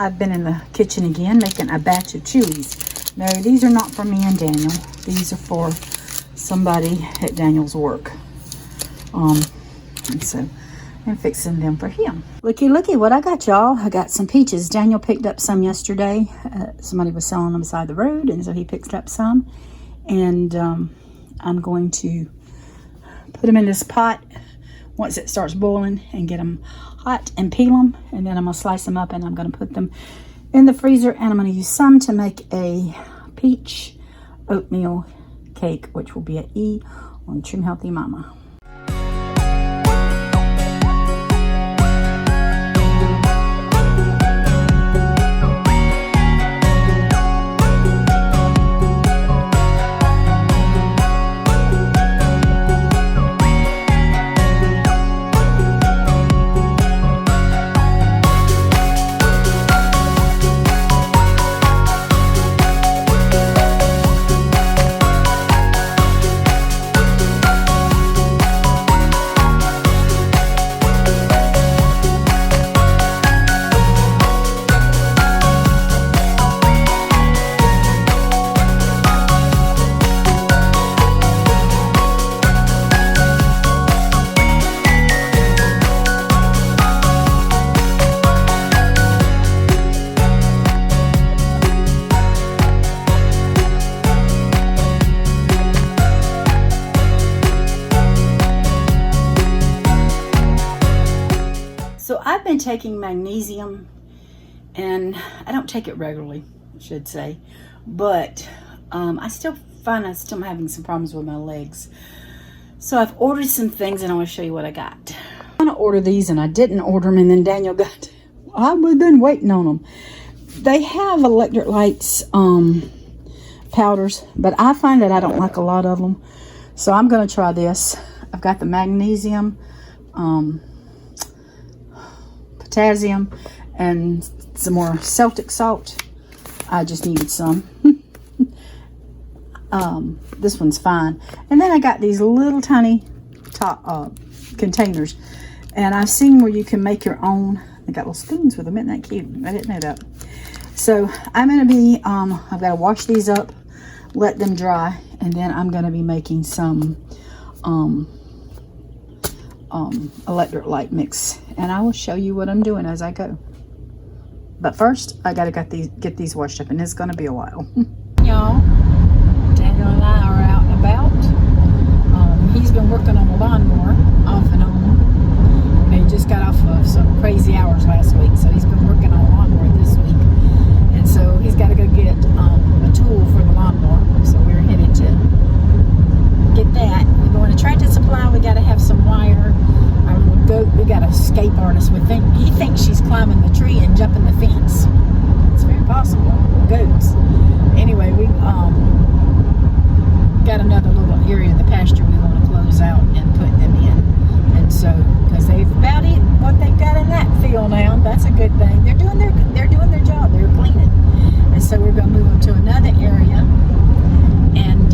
I've been in the kitchen again making a batch of chilies. No, these are not for me and Daniel. These are for somebody at Daniel's work. And so I'm fixing them for him. Looky what I got, y'all. I got some peaches. Daniel picked up some yesterday. Somebody was selling them beside the road, and so he picked up some. And I'm going to put them in this pot once it starts boiling and get them hot and peel them. And then I'm going to slice them up and I'm going to put them in the freezer. And I'm going to use some to make a peach oatmeal cake, which will be an E on Trim Healthy Mama. So I've been taking magnesium, and I don't take it regularly, I should say, but I still find I'm having some problems with my legs. So I've ordered some things, and I want to show you what I got. I want to order these, and I didn't order them, and then Daniel got, I've been waiting on them. They have electrolytes powders, but I find that I don't like a lot of them. So I'm going to try this. I've got the magnesium, potassium, and some more Celtic salt. I just needed some. This one's fine. And then I got these little tiny containers, and I've seen where you can make your own. They got little spoons with them. Isn't that cute? I didn't know that. So I'm going to be I've got to wash these up, let them dry, and then I'm going to be making some electrolyte mix, and I will show you what I'm doing as I go. But first I gotta get these washed up, and it's gonna be a while. Y'all, Daniel and I are out and about. He's been working on the lawnmower off and on. He just got off of some crazy hours last week, so he's been working on the lawnmower this week, and so he's got to go get a tool for the lawnmower. So we're headed to get that. We're going to Tractor Supply. We got to have some wire. We got a escape artist. He thinks she's climbing the tree and jumping the fence. It's very possible. Goats. Anyway, we got another little area of the pasture we want to close out and put them in. And so, because they've about eaten what they've got in that field now, that's a good thing. They're doing their job. They're cleaning. And so we're going to move them to another area. And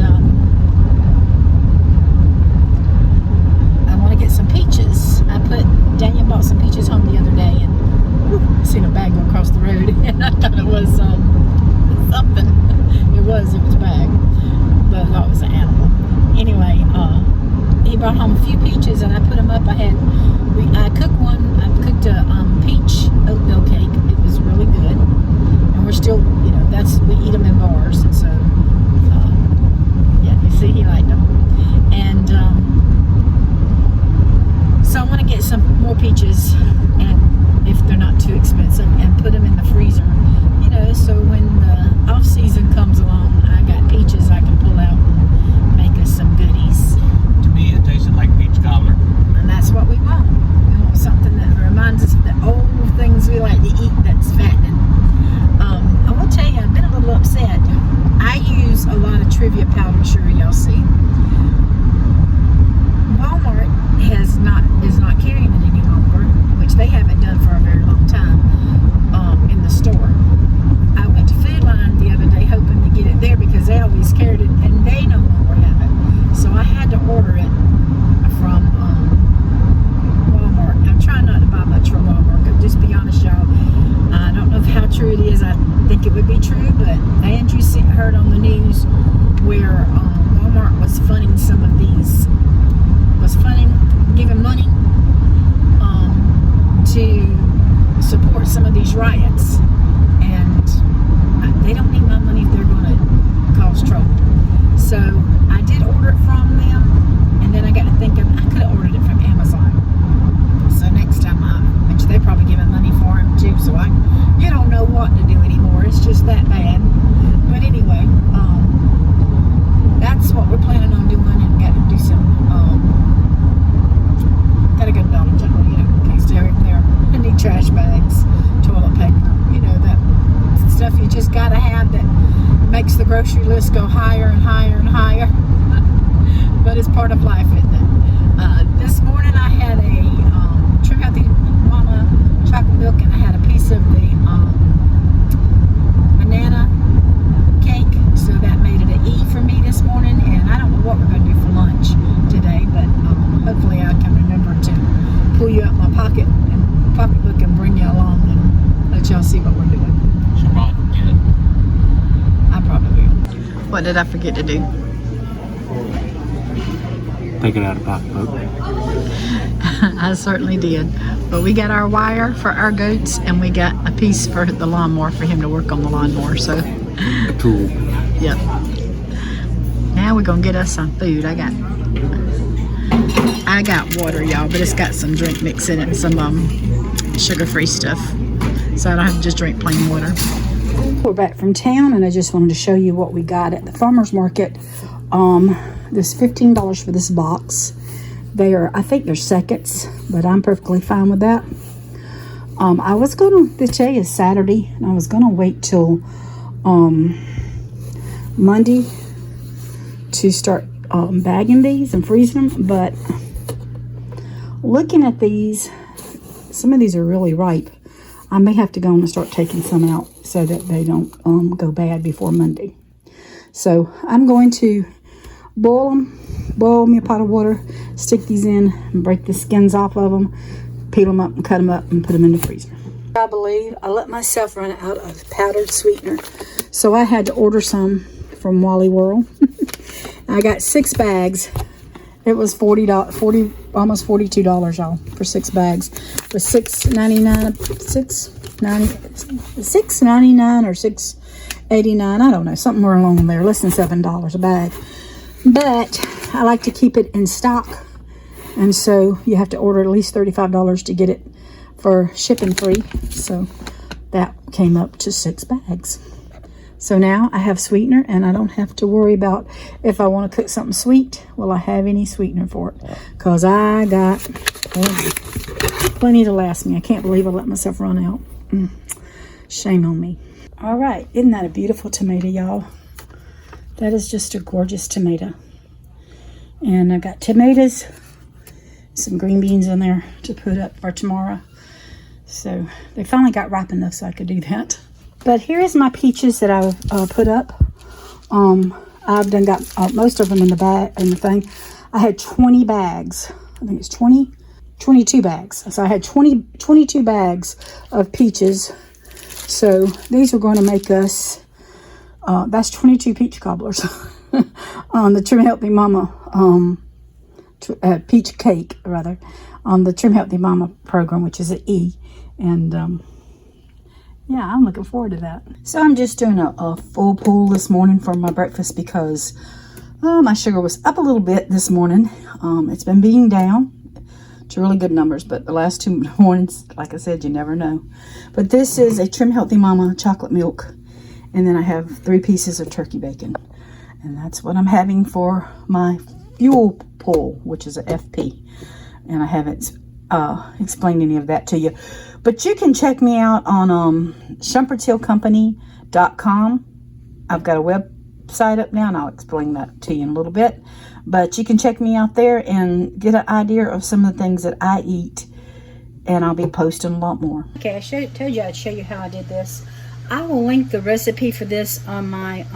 get some peaches. Daniel bought some peaches home the other day, and I seen a bag go across the road, and I thought it was something. It was a bag, but I thought it was an animal. Anyway, he brought home a few peaches, and I put them up. I cooked one. I cooked a peach oatmeal cake. It was really good, and we're still, we eat them in bars, and so yeah, you see, he liked them, and so I want to get some more peaches, and if they're not too expensive, and put them in the freezer, so when the off season comes along, I got peaches I can pull out and make us some goodies. To me, it tasted like peach cobbler. And that's what we want. We want something that reminds us of the old things we like to eat that's fattening. I will tell you, I've been a little upset. heard on the news where Walmart was funding some of these, giving money to support some of these riots, and they don't need my money if they're going to cause trouble. So I did order it from them, and then I got to thinking I could have ordered it from Amazon. So next time which they probably giving money for them too, so you don't know what to do anymore. It's just that bad. But anyway, that's what we're planning on doing, and got to do some, got to go to Dollar General, in case they're there. I need trash bags, toilet paper, that stuff you just got to have that makes the grocery list go higher and higher and higher. But it's part of life, isn't it? This morning I had a Trim Healthy Mama chocolate milk, and I had a piece of the banana cake, so that made it an E for me this morning. And I don't know what we're going to do for lunch today, but hopefully I can remember to pull you out my pocketbook and bring you along and let y'all see what we're doing. She'll probably forget. I probably will. What did I forget to do? Take it out of the pocketbook. I certainly did. But we got our wire for our goats, and we got a piece for the lawnmower for him to work on the lawnmower. So, A tool. yep. Now we're gonna get us some food. I got water, y'all, but it's got some drink mix in it and some sugar-free stuff, so I don't have to just drink plain water. We're back from town, and I just wanted to show you what we got at the farmer's market. This $15 for this box. I think they're seconds, but I'm perfectly fine with that. I was today is Saturday, and I was gonna wait till Monday to start bagging these and freezing them, but looking at these, some of these are really ripe. I may have to go and start taking some out so that they don't go bad before Monday. So I'm going to boil me a pot of water, stick these in, and break the skins off of them, peel them up and cut them up and put them in the freezer. I believe I let myself run out of powdered sweetener, so I had to order some from Wally World. I got 6 bags. It was $40, almost $42, y'all, for 6 bags. For $6.99 or $6.89, I don't know, somewhere along there, less than $7 a bag. But I like to keep it in stock, and so you have to order at least $35 to get it for shipping free. So that came up to 6 bags. So now I have sweetener, and I don't have to worry about if I want to cook something sweet, will I have any sweetener for it? Because I got plenty to last me. I can't believe I let myself run out. Shame on me. All right, isn't that a beautiful tomato, y'all? That is just a gorgeous tomato. And I got tomatoes, some green beans in there to put up for tomorrow. So they finally got ripe enough so I could do that. But here is my peaches that I've put up. I've done got most of them in the bag, in the thing. I had 20 bags. I think it's 22 bags. So I had 22 bags of peaches. So these are going to make us, that's 22 peach cobblers on the Trim Healthy Mama, peach cake rather, on the Trim Healthy Mama program, which is an E. And yeah, I'm looking forward to that. So I'm just doing a full pull this morning for my breakfast because my sugar was up a little bit this morning. It's been being down to really good numbers, but the last 2 mornings, like I said, you never know. But this is a Trim Healthy Mama chocolate milk, and then I have 3 pieces of turkey bacon, and that's what I'm having for my fuel pull, which is a FP, and I haven't explained any of that to you. But you can check me out on shumpertillcompany.com. I've got a website up now, and I'll explain that to you in a little bit. But you can check me out there and get an idea of some of the things that I eat, and I'll be posting a lot more. Okay, I told you I'd show you how I did this. I will link the recipe for this on my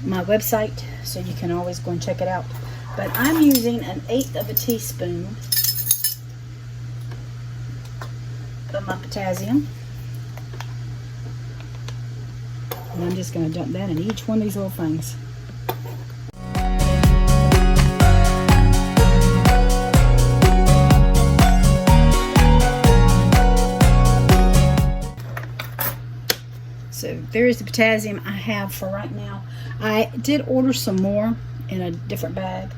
my website, so you can always go and check it out. But I'm using 1/8 of a teaspoon of my potassium. And I'm just going to dump that in each one of these little things. So there's the potassium I have for right now. I did order some more in a different bag.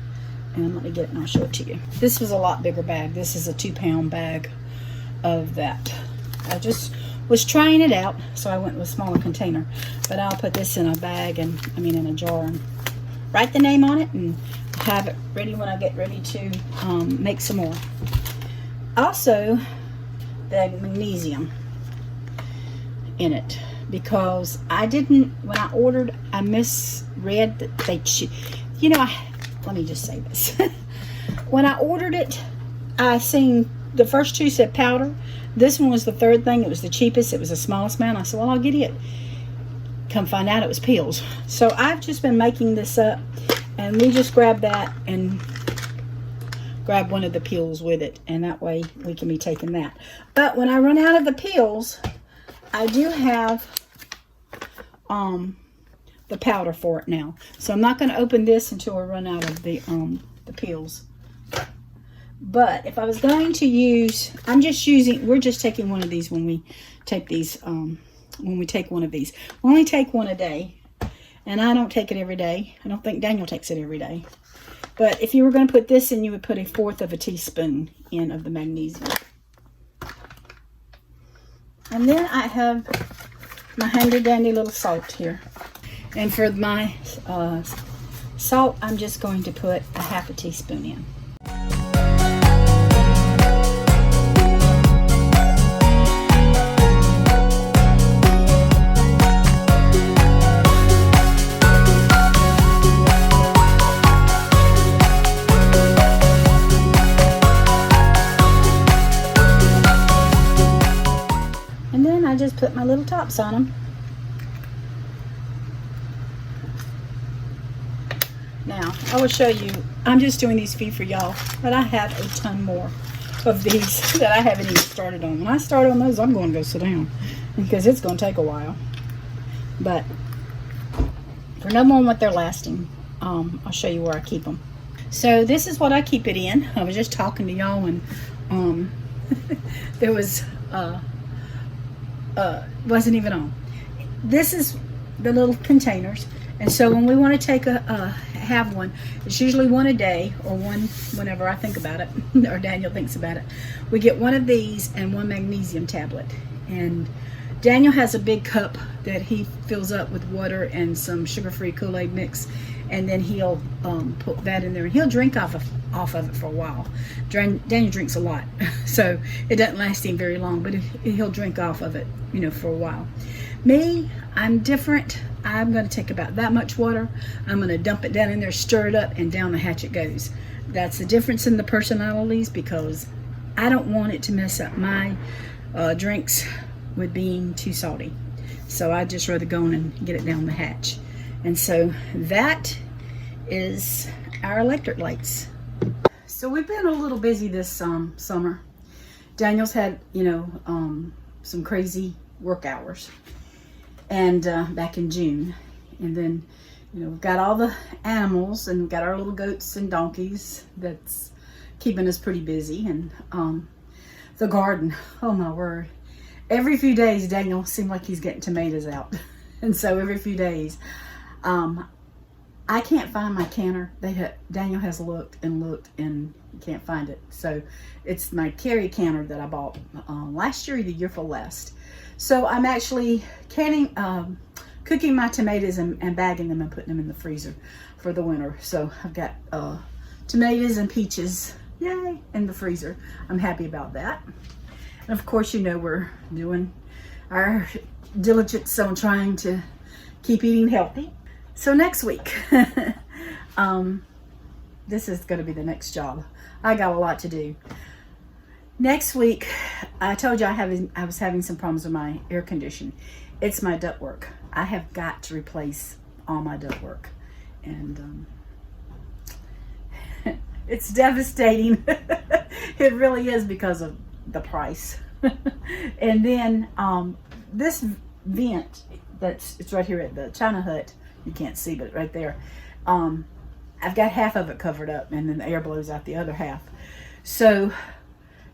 And let me get it and I'll show it to you. This was a lot bigger bag. This is a 2-pound bag of that. I just was trying it out, so I went with a smaller container. But I'll put this in a bag and, in a jar, and write the name on it and have it ready when I get ready to make some more. Also, the magnesium in it, because I didn't, when I ordered, I misread that they, let me just say this. When I ordered it, I seen the first two said powder. This one was the third thing. It was the cheapest. It was the smallest amount. I said, well, I'll get it. Come find out it was pills. So I've just been making this up, and we just grab that and grab one of the pills with it, and that way we can be taking that. But when I run out of the pills, I do have the powder for it now. So I'm not going to open this until we run out of the pills. But if I was going to use, we're just taking one of these when we take these, when we take one of these. We only take one a day, and I don't take it every day. I don't think Daniel takes it every day. But if you were going to put this in, you would put 1/4 of a teaspoon in of the magnesium. And then I have my handy dandy little salt here. And for my salt, I'm just going to put 1/2 teaspoon in. And then I just put my little tops on them. Now, I will show you, I'm just doing these feet for y'all, but I have a ton more of these that I haven't even started on. When I start on those, I'm going to go sit down because it's going to take a while. But for no more what they're lasting, I'll show you where I keep them. So this is what I keep it in. I was just talking to y'all, and there was, wasn't even on. This is the little containers. And so when we want to take have one, it's usually one a day, or one whenever I think about it, or Daniel thinks about it. We get one of these and one magnesium tablet. And Daniel has a big cup that he fills up with water and some sugar-free Kool-Aid mix, and then he'll put that in there, and he'll drink off of it for a while. Daniel drinks a lot, so it doesn't last him very long, but he'll drink off of it, for a while. Me, I'm different. I'm going to take about that much water. I'm going to dump it down in there, stir it up, and down the hatch it goes. That's the difference in the personalities, because I don't want it to mess up my drinks with being too salty. So I just rather go on and get it down the hatch. And so that is our electrolytes. So we've been a little busy this summer. Daniel's had, some crazy work hours. And back in June, and then we've got all the animals, and we've got our little goats and donkeys that's keeping us pretty busy, and the garden, oh my word, every few days Daniel seemed like he's getting tomatoes out. And so every few days I can't find my canner. Daniel has looked and can't find it. So it's my carry canner that I bought last year or the year for last. So I'm actually cooking my tomatoes and bagging them and putting them in the freezer for the winter. So I've got tomatoes and peaches, yay, in the freezer. I'm happy about that. And of course, we're doing our diligence on trying to keep eating healthy. So next week, this is going to be the next job. I got a lot to do. Next week, I told you I was having some problems with my air conditioning. It's my ductwork. I have got to replace all my ductwork, and it's devastating. It really is, because of the price. And then this vent it's right here at the China Hut. You can't see, but right there. I've got half of it covered up, and then the air blows out the other half. So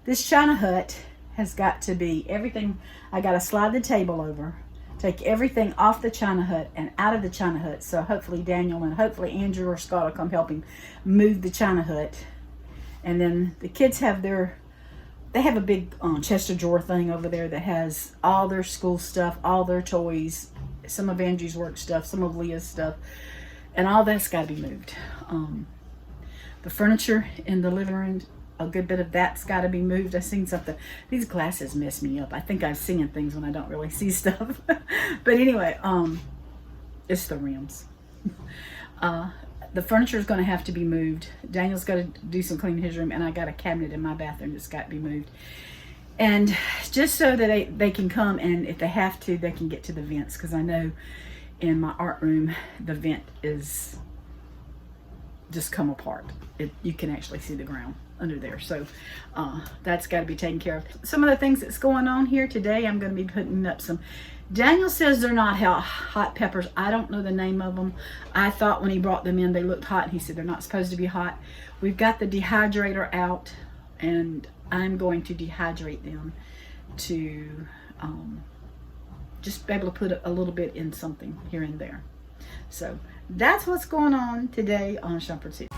this China Hut has got to be everything. I got to slide the table over, take everything off the China Hut and out of the China Hut. So hopefully Daniel and hopefully Andrew or Scott will come help him move the China Hut. And then the kids have they have a big chest of drawer thing over there that has all their school stuff, all their toys, some of Andrew's work stuff, some of Leah's stuff, and all that's got to be moved. The furniture in the living room, a good bit of that's got to be moved. I've seen something. These glasses mess me up. I think I'm seeing things when I don't really see stuff. But anyway, it's the rims. The furniture is going to have to be moved. Daniel's got to do some cleaning in his room, and I got a cabinet in my bathroom that's got to be moved. And just so that they can come, and if they have to, they can get to the vents, because I know in my art room the vent is just come apart. You can actually see the ground under there. So that's got to be taken care of. Some of the things that's going on here today, I'm going to be putting up some. Daniel says they're not hot peppers. I don't know the name of them. I thought when he brought them in they looked hot, and he said they're not supposed to be hot. We've got the dehydrator out, and I'm going to dehydrate them to just be able to put a little bit in something here and there. So that's what's going on today on Shumpert City.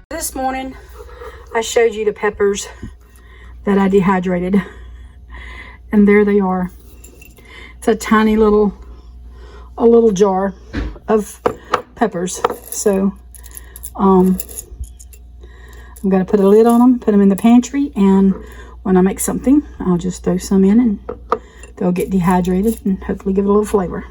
This morning I showed you the peppers that I dehydrated, and there they are. It's a tiny little jar of peppers. So I'm gonna put a lid on them, put them in the pantry, and when I make something I'll just throw some in and they'll get dehydrated and hopefully give it a little flavor.